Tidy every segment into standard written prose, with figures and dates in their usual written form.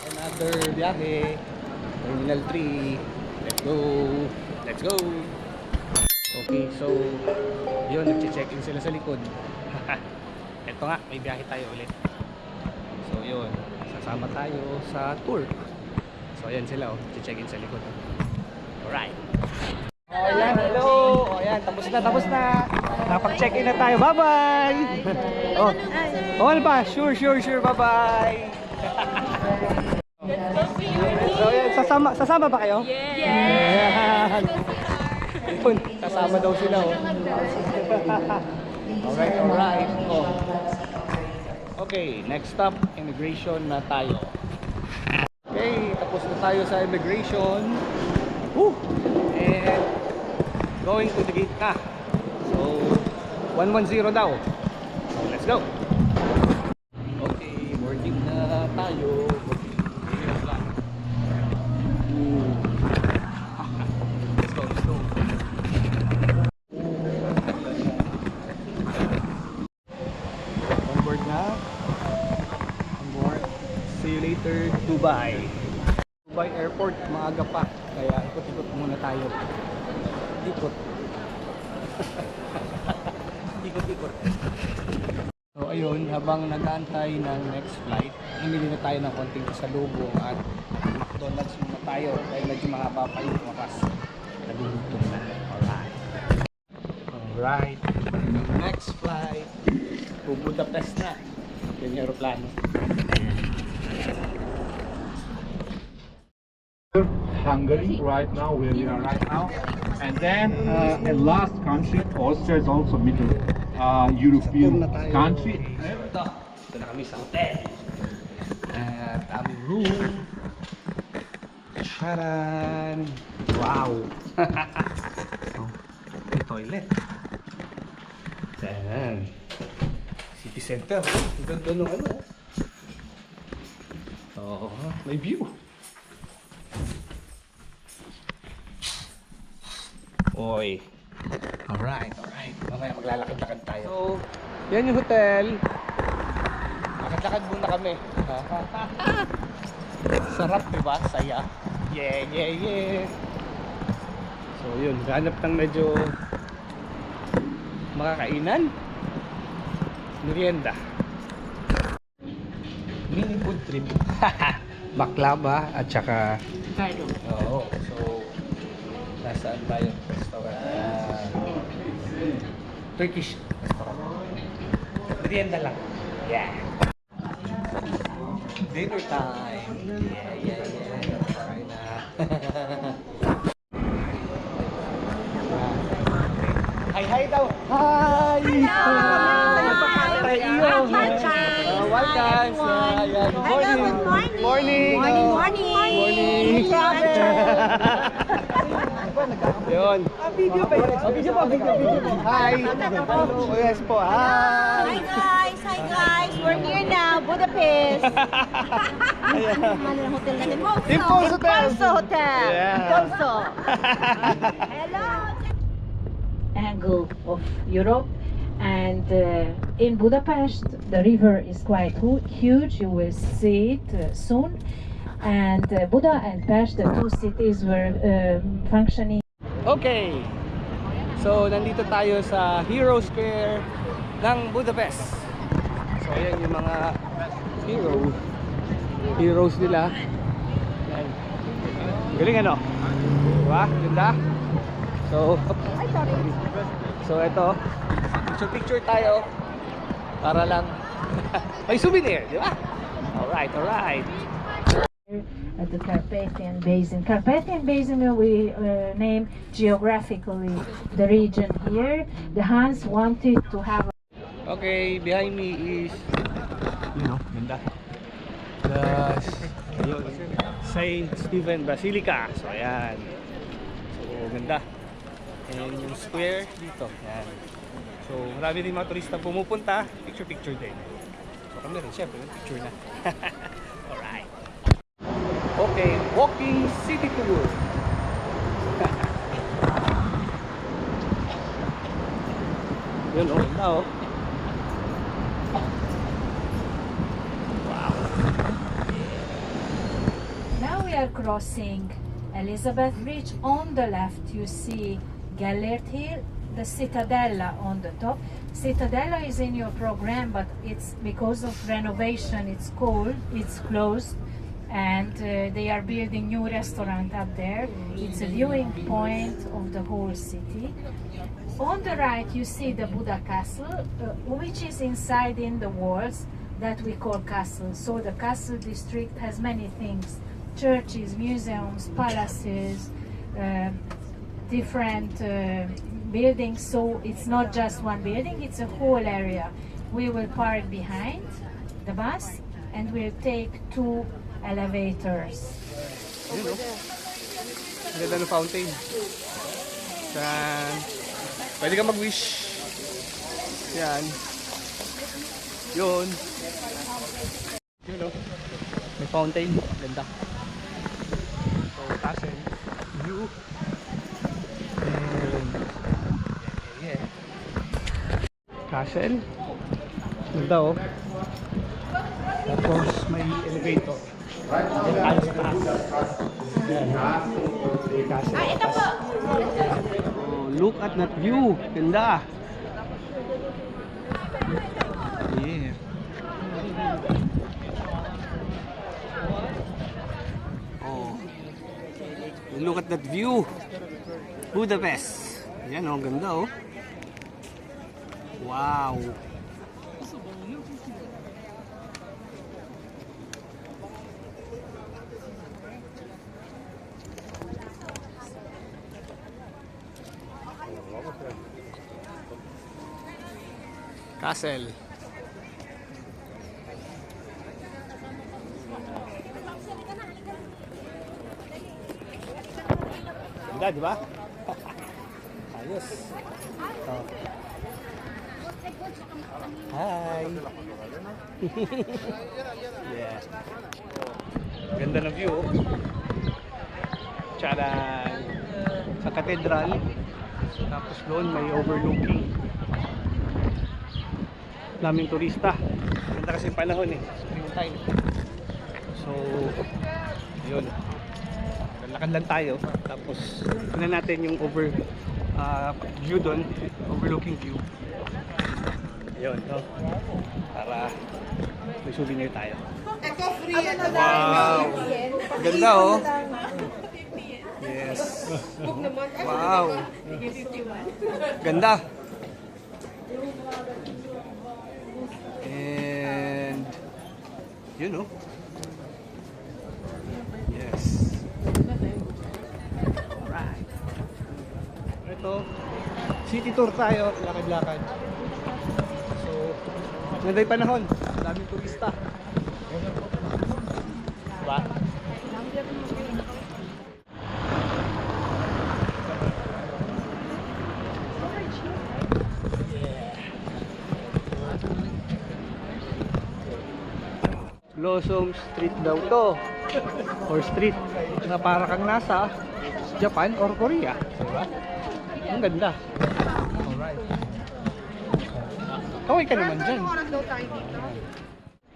Another biyahe. Terminal 3. Let's go. Let's go. Okay, so yun, nagche-check-in sila sa likod. Ito nga, may biyahe tayo ulit. So yun, sasama tayo sa tour. So ayan sila, oh, nagche-check-in sa likod. Alright. Oh yan, hello. Oh yan, tapos na. Napag-check-in na tayo. Bye-bye. Oh, oh ano ba? Sure. Bye-bye. So yan, sasama ba kayo? Yeah. Yun, kasama daw sila, oh. Alright. Oh. Okay, next stop, immigration na tayo. Okay, tapos na tayo sa immigration. Woo! And going to the gate na. So, 110 daw. So, let's go. Okay, boarding na tayo. Dubai Airport, maaga pa, kaya ikot-ikot muna tayo. Ikot. So ayun, habang nag-aantay ng next flight, namili na tayo ng konting pasalubong at McDonald's muna tayo dahil medyo mahaba pa yung oras. Nagugugtong na. Alright. Next flight to Budapest na. Yan yung aeroplano. Hungary right now, where we are right now, and then a last country, Austria is also middle European country. Ito na kami sa hotel. At aming room. Charan! Wow! Oh, may toilet. Ayan. City Center. Ang ganda nung ano. Oh, may view. Oy. Alright. Mamaya maglalakad-lakad tayo. So, yan yung hotel. Lakad-lakad muna kami. Sarap, diba? Saya. Yeah. So, yun. Hanap ng medyo makakainan. Merienda. Mini food trip. Baklava at saka oo. So, nasaan tayo? Restaurant. Turkish restaurant. Merienda lang. Yeah. Dinner time. Yeah. Kain na. Hi daw. Hi. Welcome. Good morning. Yun. Video po. Hi. Oh, yes po. Hi. Hi guys. We're here now, Budapest. Impulso Hotel. Impulso. Hello. Angle of Europe, and in Budapest the river is quite huge. You will see it soon. And Buda and Pest, the two cities were functioning. Okay, so nandito tayo sa Hero Square ng Budapest. So ayan yung mga heroes nila. Ayan. Galing ano? Diba? Ganda? So ito, picture tayo para lang may souvenir, di ba? Alright. At the Carpathian Basin. Carpathian Basin we name geographically the region here. The Huns wanted to have. Okay, behind me is, ganda. The Saint Stephen Basilica. So ayan. So ganda. And yung square dito. Ayan. So marami din mga turista pumupunta. Picture din. So kami rin, syempre, picture na. Alright. Okay, walking city tour. Yun oh, ganda oh. Now we are crossing Elizabeth Bridge. On the left you see Gellert Hill, the Cittadella on the top. Cittadella is in your program, but it's because of renovation, it's cold, it's closed, and they are building new restaurant up there. It's a viewing point of the whole city. On the right you see the Buda Castle, which is inside in the walls that we call castle. So the castle district has many things: churches, museums, palaces, different buildings. So it's not just one building, it's a whole area. We will park behind the bus and we'll take 2 elevators. Yun oh. Ganda ng fountain. Yan. Pwede ka mag-wish. Yan. Yun. Yun oh. May fountain. Ganda. So, castle. View. And yeah. Castle. Ganda oh. Tapos may elevator. Tayo sa taas. Yan. May castle. Ito po! Oh, look at that view. Ganda. Yeah. Oh. Look at that view. Budapest. Yan oh, ganda oh. Wow. Castle. Ganda, di ba? Ayos. Oh. Hi. Yeah. Ganda ng view. Tcharan. Sa cathedral. Tapos doon may overlooking. Daming turista. Ganda kasi panahon eh. Spring time. So, yun. Lakad lang tayo. Tapos, tingnan natin yung view doon. Overlooking view. Yun, no? Para may souvenir tayo. Wow! Ganda oh! Yes! Wow! Ganda! And you know, yes. Alright. Ito, city tour tayo, lakad-lakad. So, ganda yung panahon, daming turista. Diba? Blossom Street daw to, or street na para kang nasa Japan or Korea, diba? Ang ganda. Alright. Kaway ka naman dyan.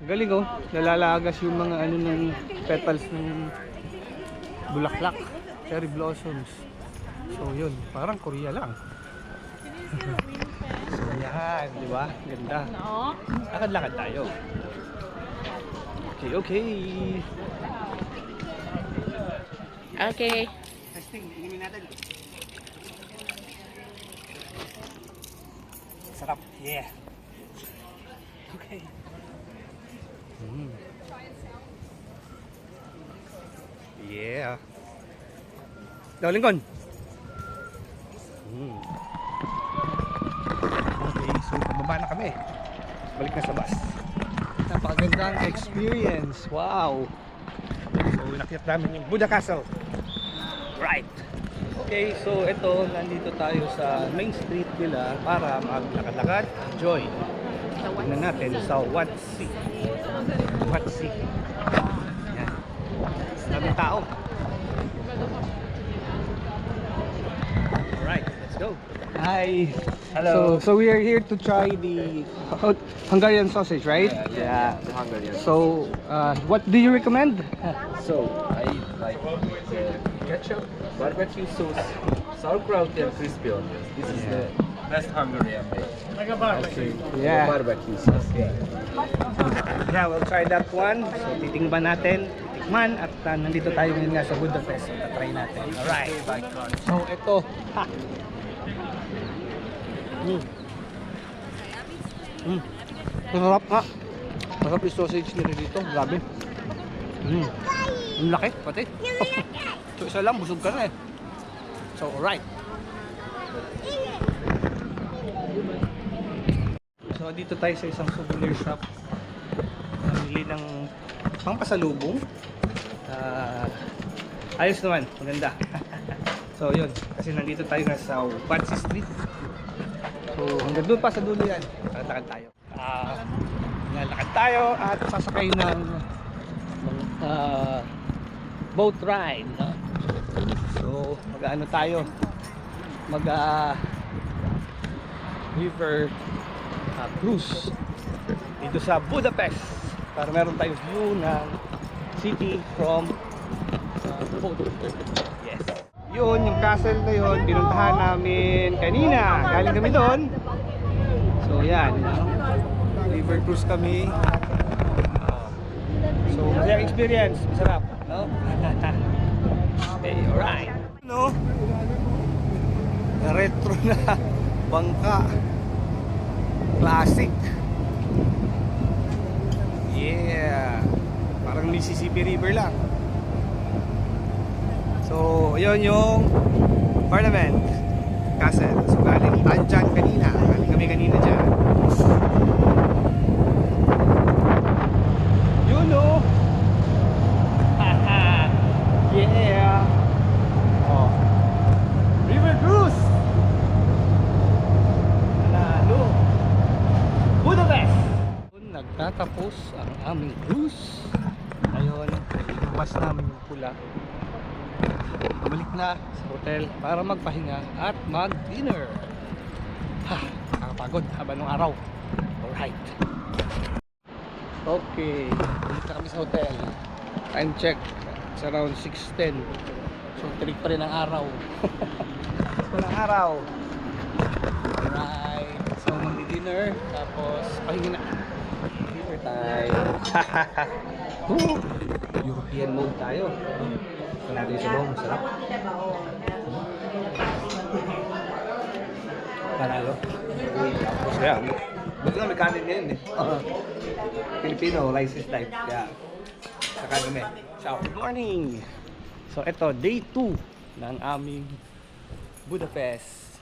Galing oh, nalalagas yung mga ano ng petals ng bulaklak, cherry blossoms. So yun, parang Korea lang. So yan, diba? Ganda. Lakad-lakad tayo. Okay. Okay. Testing, inumin natin. Sarap. Yeah. Okay. Yeah. Daw Lincoln. Okay, so pababa na kami. Balik na sa bus. Napakagandang experience. Wow. So nakita namin yung Buda Castle. Right. Okay, so ito, nandito tayo sa main street nila para maglakad-lakad, enjoy. Tignan natin sa Watsi. Yan. Daming tao. go. Hi. Hello. So we are here to try the Hungarian sausage, right? Yeah, the Hungarian. So, what do you recommend? So I like the ketchup, barbecue sauce, sauerkraut, and crispy onions. This is the best Hungarian made. Yeah. Barbecue sauce. Yeah, we'll try that one. So, titingnan natin. Titikman. At nandito tayo ngayon nga sa Budapest. So, try natin. Alright. So, ito. Ha. Masarap nga. Masarap yung sausage nila dito. Grabe. Ang laki, pati. So, isa lang, busog ka na eh. So, alright. So, dito tayo sa isang souvenir shop. Namili ng pangpasalubong. Ayos naman, maganda. So, yun. Kasi nandito tayo na sa Bansi Street. So, hanggang doon pa sa dulo yan. Lakad tayo. Lalakad tayo at sasakay ng boat ride. No? So, mag-ano tayo? River cruise dito sa Budapest para meron tayong view ng city from boat. Yes. Yun, yung castle na yun, pinuntahan namin kanina. Galing kami doon. So, yan. River cruise kami. So, masayang experience. Masarap, no? Okay, alright. No? Retro na bangka. Classic. Yeah. Parang Mississippi River lang. So, yun yung Parliament Castle. So, galing tayo dyan kanina. Galing kami kanina dyan. Yun o. Yeah. Oh. River Cruise. Lalo. Budapest. Nagtatapos ang aming cruise. Ngayon, inuwas namin yung pula. Balik na sa hotel para magpahinga at mag-dinner. Nakakapagod haba ng araw. Alright. Okay, balik na kami sa hotel. Time check. It's around 6:10. So, tirik pa rin ang araw. Walang araw. Alright. So, mag-dinner. Tapos, pahinga na. Dinner time. European mode tayo. So, natin sa bawang. Masarap. Panalo. Tapos, yan. Buti nga may kanin ngayon eh. Filipino, rice is life. Kaya, saka kami. So, good morning! So, ito, day 2 ng aming Budapest.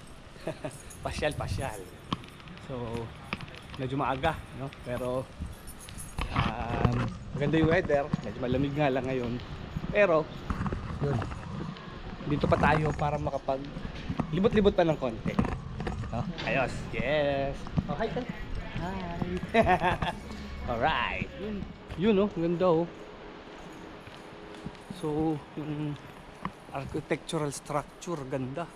Pasyal-pasyal. So, medyo maaga, no? Pero, maganda yung weather. Medyo malamig nga lang ngayon. Pero, yun. Dito pa tayo para makapag libot-libot pa ng konti. No? Ayos. Yes. Oh, hi. Hi. Alright. Yun, oh. Ganda, oh. So, yung architectural structure, ganda.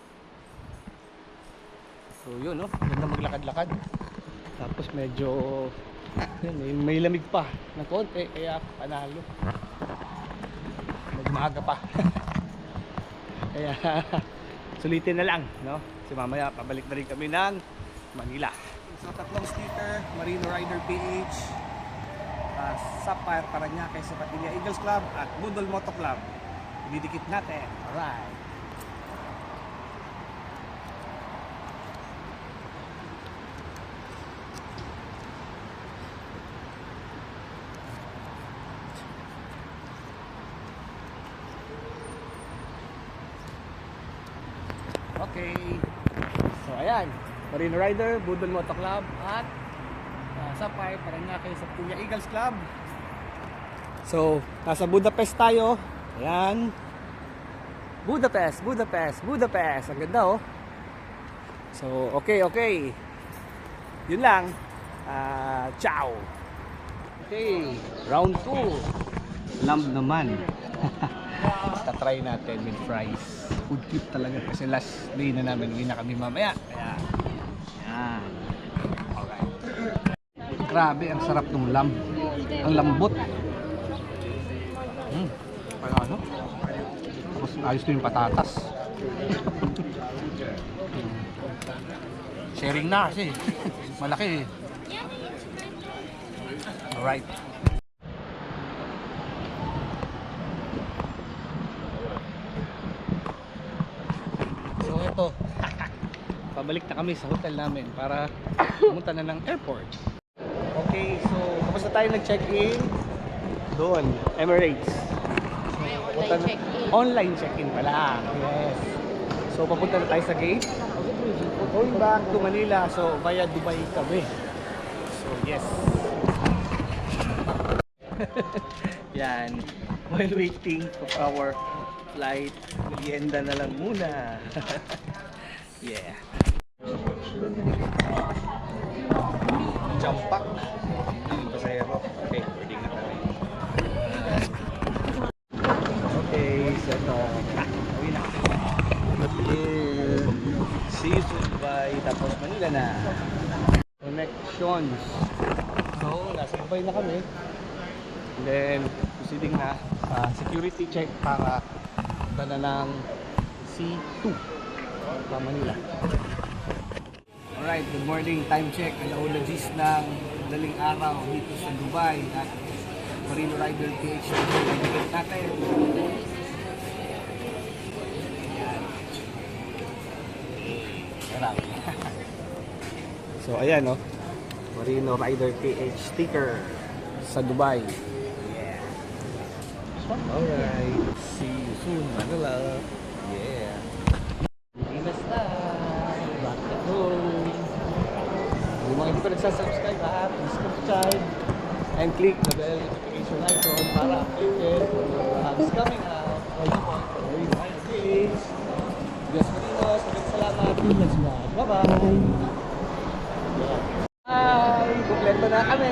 So, yun, no? Ganda maglakad-lakad. Tapos medyo, yun, may lamig pa ng konti, kaya panalo. Medyo maaga pa. Kaya, sulitin na lang, no? Kasi mamaya, pabalik na rin kami ng Manila. So, tatlong sticker, Marino Rider PH, Sapphire Paranaque sa Patilla Eagles Club at Budol Moto Club. Ididikit natin. Alright. Okay. So ayan, Marino Rider, Budol Moto Club at Sapphire Paranaque sa Patilla Eagles Club. So, nasa Budapest tayo. Ayan. Budapest. Ang ganda, oh. So, okay. Yun lang. Ciao. Okay, round 2. Lamb naman. Tatry natin with fries. Food trip talaga kasi last day na namin, uwi na kami mamaya. Kaya, yan. Alright. Grabe, ang sarap ng lamb. Ang lambot. Kaya ano? Tapos ayos na yung patatas. Sharing na kasi. Malaki eh. Alright. So ito. Pabalik na kami sa hotel namin para pumunta na ng airport. Okay, so tapos na tayo nag-check-in doon, Emirates. Online check-in pala. Yes. So papunta na tayo sa gate. Going back to Manila, so via Dubai kami. So yes. Yan. While waiting for our flight, merienda na lang muna. Yeah. Jampak. Pasayero. Okay, waiting na kami. Okay, so ito. Uwi na kami. Yeah. See you soon, Dubai. Tapos Manila na. Connections. So, nasa Dubai na kami. And then, proceeding na security check para punta na ng C2 pa Manila. Alright, good morning. Time check. Alauna G's ng daling araw dito sa Dubai at Marino Rider PH nag-get natin. Ayan. So, ayan no. Marino Rider PH sticker sa Dubai. Yeah. Alright. See you soon, Manila. Yeah. Pilipinas na. Back to home. Yung mga hindi pa nagsasubscribe ha, please subscribe and click the bell notification icon para updated when the vlog is coming out. All you want for very fine days. Yes, Marinos. Maraming salamat. Let's vlog. Bye-bye. Bye! Kumpleto na kami!